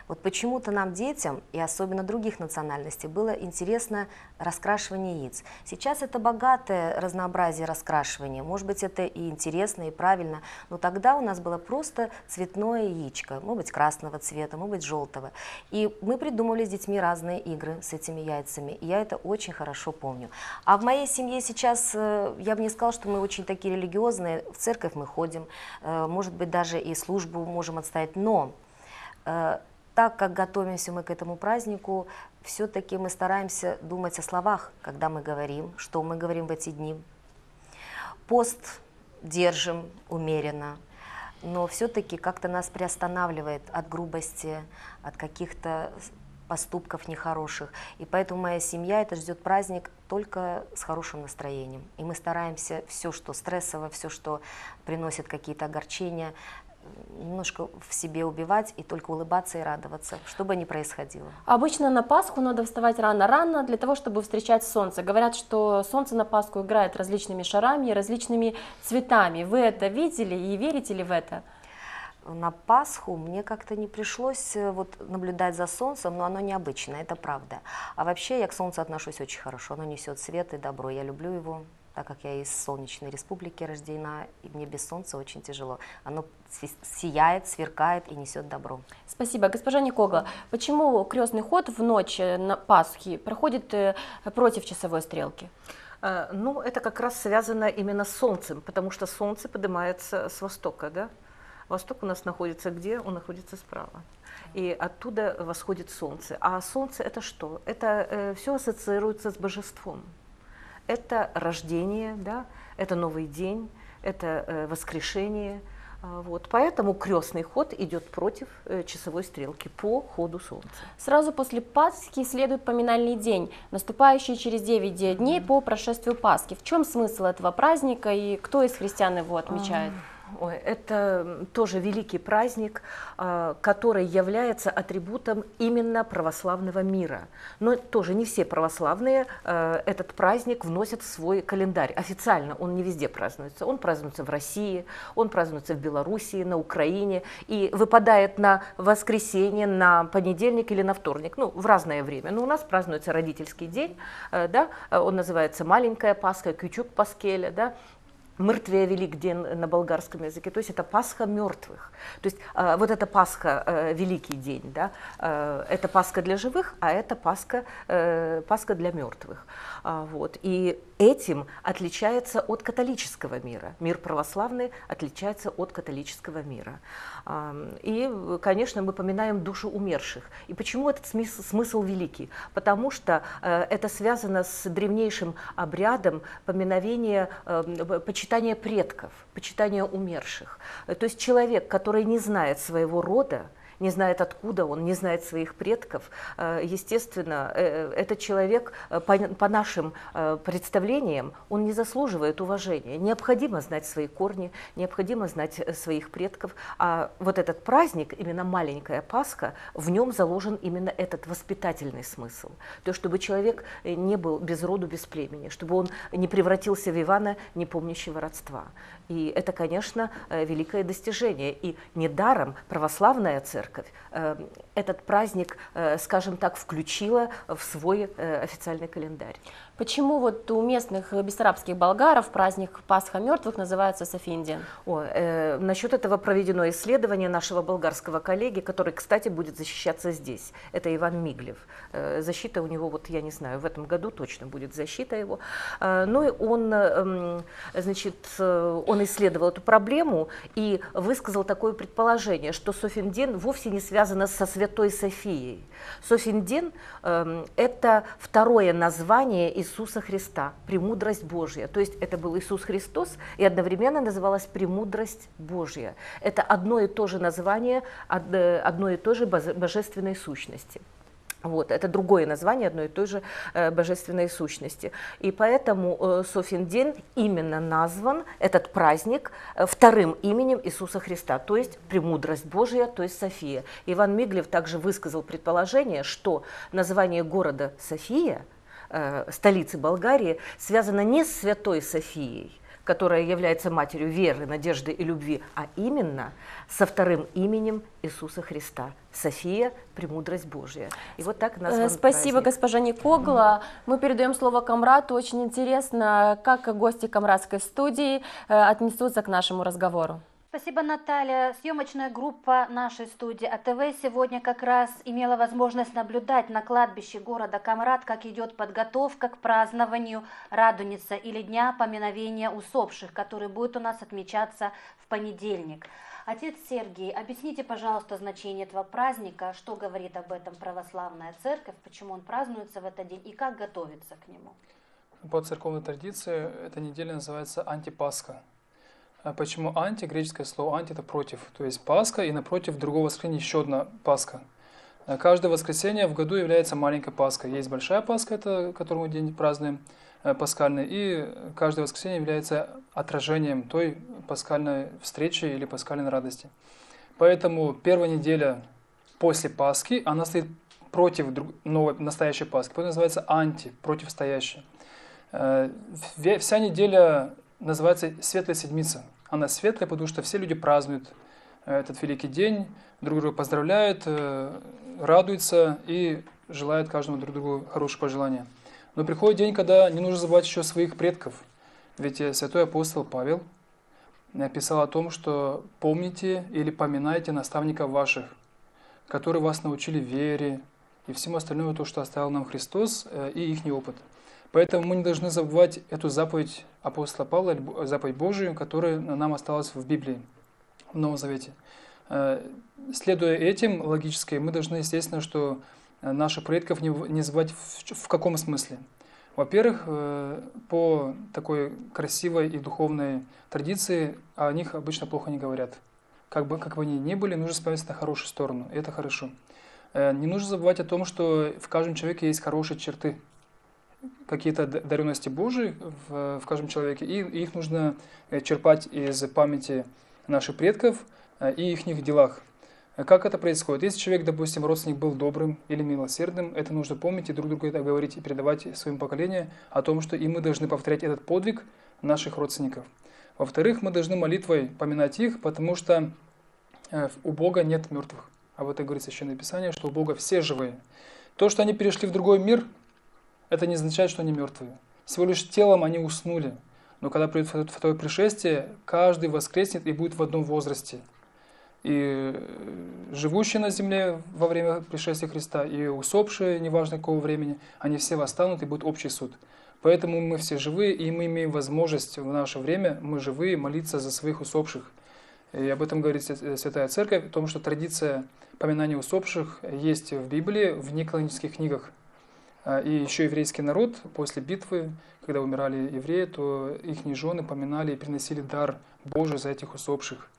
Вот почему-то нам, детям, и особенно других национальностей, было интересно раскрашивание яиц. Сейчас это богатое разнообразие раскрашивания, может быть, это и интересно, и правильно, но тогда у нас было просто цветное яичко, может быть, красного цвета, может быть, желтого. И мы придумывали с детьми разные игры с этими яйцами, и я это очень хорошо помню. А в моей семье сейчас, я бы не сказала, что мы очень такие религиозные, в церковь мы ходим, может быть, даже и службу можем отстоять, но так как готовимся мы к этому празднику, все-таки мы стараемся думать о словах, когда мы говорим, что мы говорим в эти дни. Пост держим умеренно, но все-таки как-то нас приостанавливает от грубости, от каких-то поступков нехороших. И поэтому моя семья это ждет праздник только с хорошим настроением. И мы стараемся все, что стрессово, все, что приносит какие-то огорчения, немножко в себе убивать и только улыбаться и радоваться, что бы ни происходило. Обычно на Пасху надо вставать рано-рано для того, чтобы встречать солнце. Говорят, что солнце на Пасху играет различными шарами и различными цветами. Вы это видели и верите ли в это? На Пасху мне как-то не пришлось вот наблюдать за солнцем, но оно необычное, это правда. А вообще я к солнцу отношусь очень хорошо, оно несет свет и добро, я люблю его. Так как я из солнечной республики рождена, и мне без солнца очень тяжело. Оно сияет, сверкает и несет добро. Спасибо. Госпожа Никогла, почему крестный ход в ночь на Пасхи проходит против часовой стрелки? Ну, это как раз связано именно с солнцем, потому что солнце поднимается с востока, да? Восток у нас находится где? Он находится справа. И оттуда восходит солнце. А солнце это что? Это все ассоциируется с божеством. Это рождение, да? Это новый день, это воскрешение. Вот. Поэтому крестный ход идет против часовой стрелки по ходу солнца. Сразу после Пасхи следует поминальный день, наступающий через 9 дней по прошествию Пасхи. В чем смысл этого праздника и кто из христиан его отмечает? Ой, это тоже великий праздник, который является атрибутом именно православного мира. Но тоже не все православные этот праздник вносят в свой календарь. Официально он не везде празднуется. Он празднуется в России, он празднуется в Белоруссии, на Украине и выпадает на воскресенье, на понедельник или на вторник, ну, в разное время. Но у нас празднуется родительский день, да, он называется Маленькая Пасха, Кючук Паскеля, да. Мертвия Великден на болгарском языке, то есть это Пасха мертвых. То есть вот эта Пасха, Великий день, да, это Пасха для живых, а это Пасха для мертвых. Вот. И этим отличается от католического мира. Мир православный отличается от католического мира. И, конечно, мы поминаем душу умерших. И почему этот смысл великий? Потому что это связано с древнейшим обрядом поминовения, почитания предков, почитания умерших. То есть человек, который не знает своего рода, не знает, откуда он, не знает своих предков, естественно, этот человек, по нашим представлениям, он не заслуживает уважения. Необходимо знать свои корни, необходимо знать своих предков. А вот этот праздник, именно Маленькая Пасха, в нем заложен именно этот воспитательный смысл. То, чтобы человек не был без роду, без племени, чтобы он не превратился в Ивана, не помнящего родства. И это, конечно, великое достижение. И недаром православная церковь этот праздник, скажем так, включила в свой официальный календарь. Почему вот у местных бессарабских болгаров праздник Пасха мертвых называется Софиин день? Насчет этого проведено исследование нашего болгарского коллеги, который, кстати, будет защищаться здесь. Это Иван Миглев. Защита у него, вот я не знаю, в этом году точно будет защита его. Ну и он, значит, он исследовал эту проблему и высказал такое предположение, что Софиин день вовсе не связано со Святой Софией. Софиин день это второе название Иисуса Христа, премудрость Божья. То есть это был Иисус Христос и одновременно называлась премудрость Божья. Это одно и то же название, одной и той же божественной сущности. Вот, это другое название одной и той же божественной сущности. И поэтому Софиин день именно назван, этот праздник, вторым именем Иисуса Христа, то есть премудрость Божия, то есть София. Иван Миглев также высказал предположение, что название города София, столицы Болгарии, связано не с Святой Софией, которая является матерью веры, надежды и любви, а именно со вторым именем Иисуса Христа. София, премудрость Божья. И вот так назван Спасибо, праздник. госпожа Никогла. Мы передаем слово Камрату. Очень интересно, как гости камратской студии отнесутся к нашему разговору. Спасибо, Наталья. Съемочная группа нашей студии АТВ сегодня как раз имела возможность наблюдать на кладбище города Камрат, как идет подготовка к празднованию Радуницы или Дня поминовения усопших, который будет у нас отмечаться в понедельник. Отец Сергий, объясните, пожалуйста, значение этого праздника, что говорит об этом православная церковь, почему он празднуется в этот день и как готовиться к нему. По церковной традиции эта неделя называется антипасха. Почему анти? Греческое слово анти – это против. То есть Пасха и напротив другого воскресенья еще одна Пасха. Каждое воскресенье в году является маленькой Пасхой. Есть большая Пасха, это, которую мы день празднуем пасхальной, и каждое воскресенье является отражением той пасхальной встречи или пасхальной радости. Поэтому первая неделя после Пасхи, она стоит против новой, настоящей Пасхи, поэтому называется противостоящая. Вся неделя называется Светлая Седмица. Она светлая, потому что все люди празднуют этот великий день, друг друга поздравляют, радуются и желают каждому друг другу хорошие пожелания. Но приходит день, когда не нужно забывать еще своих предков. Ведь святой апостол Павел написал о том, что помните или поминайте наставников ваших, которые вас научили вере и всему остальному, то, что оставил нам Христос и их опыт. Поэтому мы не должны забывать эту заповедь апостола Павла, заповедь Божию, которая нам осталась в Библии, в Новом Завете. Следуя этим логически, мы должны, естественно, что наших предков не забывать в каком смысле. Во-первых, по такой красивой и духовной традиции о них обычно плохо не говорят. Как бы они ни были, нужно смотреть на хорошую сторону, и это хорошо. Не нужно забывать о том, что в каждом человеке есть хорошие черты, какие-то даренности Божии в каждом человеке, и их нужно черпать из памяти наших предков и их делах. Как это происходит? Если человек, допустим, родственник был добрым или милосердным, это нужно помнить и друг другу это говорить и передавать своим поколениям о том, что и мы должны повторять этот подвиг наших родственников. Во-вторых, мы должны молитвой поминать их, потому что у Бога нет мертвых. Об этом говорит Священное Писание, что у Бога все живые. То, что они перешли в другой мир, это не означает, что они мертвые. Всего лишь телом они уснули. Но когда придет второе пришествие, каждый воскреснет и будет в одном возрасте. И живущие на земле во время пришествия Христа, и усопшие, неважно какого времени, они все восстанут, и будет общий суд. Поэтому мы все живые, и мы имеем возможность в наше время, мы живые, молиться за своих усопших. И об этом говорит Святая Церковь, о том, что традиция поминания усопших есть в Библии, в неканонических книгах. И еще еврейский народ после битвы, когда умирали евреи, то их жены поминали и приносили дар Божий за этих усопших.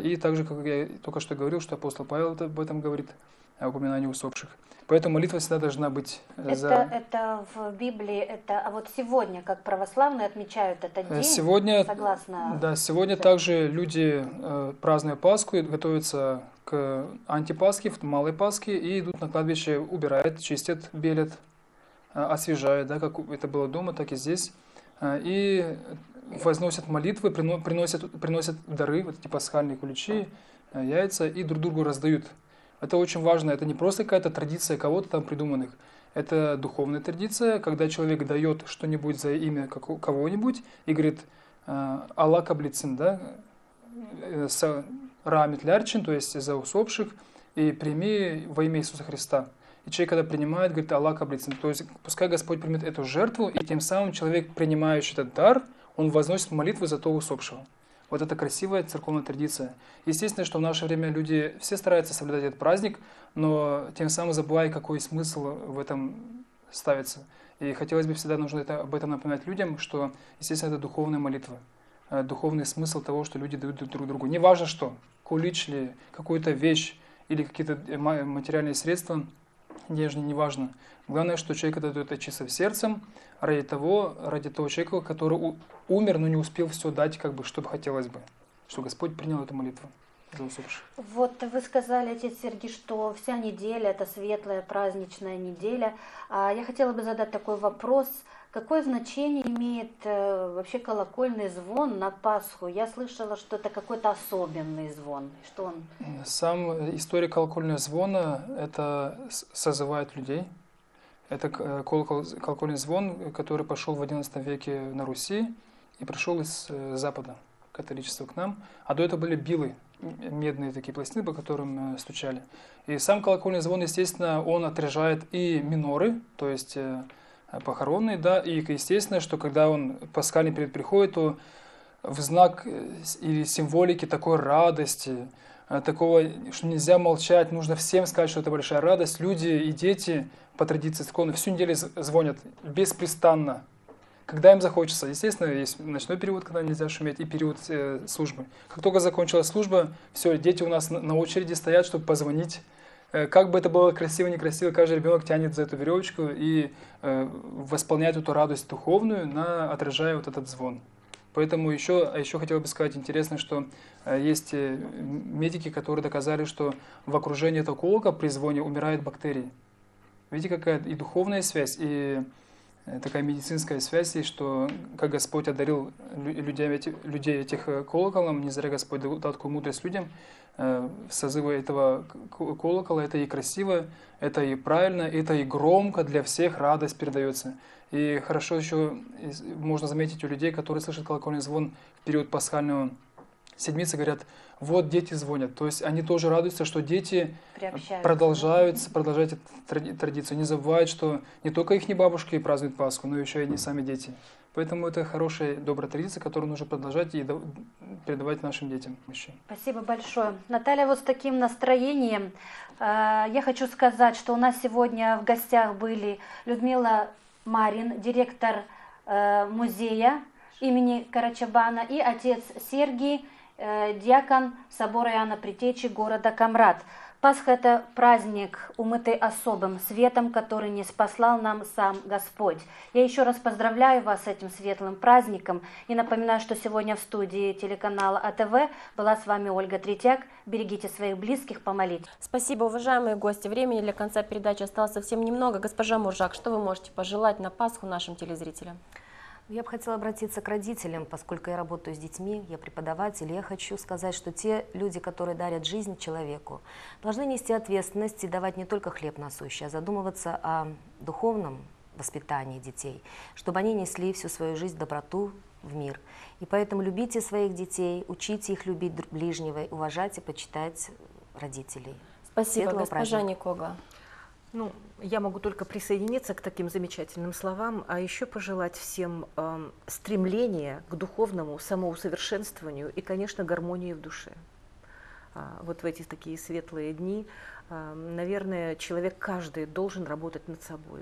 И также, как я только что говорил, что апостол Павел об этом говорит, о упоминании усопших. Поэтому молитва всегда должна быть Это в Библии, а вот сегодня, как православные отмечают этот день, согласно... Да, сегодня также люди, празднуя Пасху, готовятся к антипасхе, в Малой Пасхе, и идут на кладбище, убирают, чистят, белят, освежают, да, как это было дома, так и здесь. И возносят молитвы, приносят дары, вот эти пасхальные куличи, яйца, и друг другу раздают. Это очень важно, это не просто какая-то традиция кого-то там придуманных, это духовная традиция, когда человек дает что-нибудь за имя кого-нибудь и говорит «Аллах каблицин», да, «Рамит лярчин», то есть за усопших, и прими во имя Иисуса Христа. И человек, когда принимает, говорит «Аллах каблицин», то есть пускай Господь примет эту жертву, и тем самым человек, принимающий этот дар, он возносит молитву за того усопшего. Вот это красивая церковная традиция. Естественно, что в наше время люди все стараются соблюдать этот праздник, но тем самым забывая, какой смысл в этом ставится. И хотелось бы всегда об этом напоминать людям, что, естественно, это духовная молитва, духовный смысл того, что люди дают друг другу. Не важно что, кулич ли, какую-то вещь или какие-то материальные средства, денежные, не важно. Главное, что человек это дает чисто сердцем, ради того человека, который умер, но не успел все дать, как бы, что бы хотелось бы, что Господь принял эту молитву за усопших. Вот вы сказали, отец Сергий, что вся неделя – это светлая праздничная неделя. Я хотела бы задать такой вопрос. Какое значение имеет вообще колокольный звон на Пасху? Я слышала, что это какой-то особенный звон. Что он? Сам история колокольного звона – это созывает людей. Это колокольный звон, который пошел в XI веке на Руси и пришел из Запада, католичества, к нам. А до этого были билы, медные такие пластины, по которым стучали. И сам колокольный звон, естественно, он отражает и миноры, то есть похоронные, да, и естественно, что когда он пасхальный период приходит, то в знак или символики такой радости, такого, что нельзя молчать, нужно всем сказать, что это большая радость. Люди и дети по традиции церковной всю неделю звонят беспрестанно, когда им захочется. Естественно, есть ночной период, когда нельзя шуметь, и период службы. Как только закончилась служба, все, дети у нас на очереди стоят, чтобы позвонить как бы это было красиво, некрасиво, каждый ребенок тянет за эту веревочку и восполняет эту радость духовную, отражая вот этот звон. Поэтому еще хотел бы сказать, интересно, что есть медики, которые доказали, что в окружении этого колокола при звоне умирают бактерии. Видите, какая и духовная связь, и такая медицинская связь, и что как Господь одарил людей этих колоколом, не зря Господь дал такую мудрость людям, созывы этого колокола, это и красиво, это и правильно, это и громко, для всех радость передается. И хорошо еще можно заметить у людей, которые слышат колокольный звон в период пасхального седмицы, говорят, вот дети звонят. То есть они тоже радуются, что дети продолжают эту традицию. Не забывают, что не только их бабушки празднуют Пасху, но еще и они сами дети. Поэтому это хорошая, добрая традиция, которую нужно продолжать и передавать нашим детям. Спасибо большое. Наталья, вот с таким настроением я хочу сказать, что у нас сегодня в гостях были Людмила Марин, директор музея имени Карачабана, и отец Сергий, диакон собора Иоанна Предтечи города Камрад. Пасха – это праздник, умытый особым светом, который ниспослал нам сам Господь. Я еще раз поздравляю вас с этим светлым праздником и напоминаю, что сегодня в студии телеканала АТВ была с вами Ольга Третьяк. Берегите своих близких, помолитесь. Спасибо, уважаемые гости. Времени для конца передачи осталось совсем немного. Госпожа Муржак, что вы можете пожелать на Пасху нашим телезрителям? Я бы хотела обратиться к родителям, поскольку я работаю с детьми, я преподаватель. Я хочу сказать, что те люди, которые дарят жизнь человеку, должны нести ответственность и давать не только хлеб насущий, а задумываться о духовном воспитании детей, чтобы они несли всю свою жизнь доброту в мир. И поэтому любите своих детей, учите их любить ближнего, уважать и почитать родителей. Спасибо, госпожа Никогла. Ну, я могу только присоединиться к таким замечательным словам, а еще пожелать всем стремления к духовному самоусовершенствованию и, конечно, гармонии в душе. Вот в эти такие светлые дни, наверное, человек каждый должен работать над собой.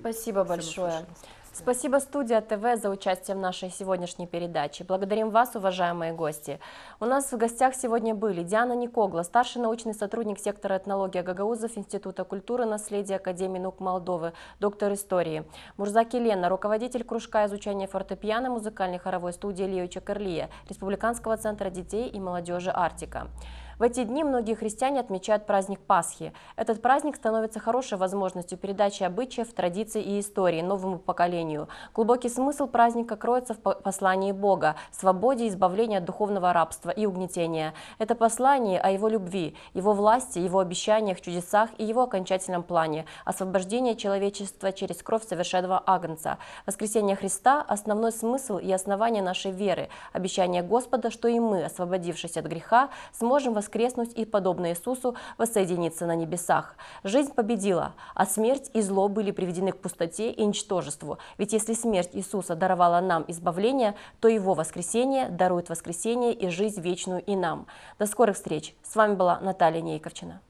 Спасибо большое. Спасибо студии АТВ за участие в нашей сегодняшней передаче. Благодарим вас, уважаемые гости. У нас в гостях сегодня были Диана Никогла, старший научный сотрудник сектора этнологии Гагаузов Института культуры и наследия Академии наук Молдовы, доктор истории. Мурзак Елена, руководитель кружка изучения фортепиано музыкальной хоровой студии Лио Чакарлия, Республиканского центра детей и молодежи Арктика. В эти дни многие христиане отмечают праздник Пасхи. Этот праздник становится хорошей возможностью передачи обычаев, традиций и истории новому поколению. Глубокий смысл праздника кроется в послании Бога, свободе и избавлении от духовного рабства и угнетения. Это послание о Его любви, Его власти, Его обещаниях, чудесах и Его окончательном плане – освобождение человечества через кровь совершенного Агнца. Воскресение Христа – основной смысл и основание нашей веры, обещание Господа, что и мы, освободившись от греха, сможем воскреснуть и, подобно Иисусу, воссоединиться на небесах. Жизнь победила, а смерть и зло были приведены к пустоте и ничтожеству. Ведь если смерть Иисуса даровала нам избавление, то Его воскресение дарует воскресение и жизнь вечную и нам. До скорых встреч! С вами была Наталья Нейковчина.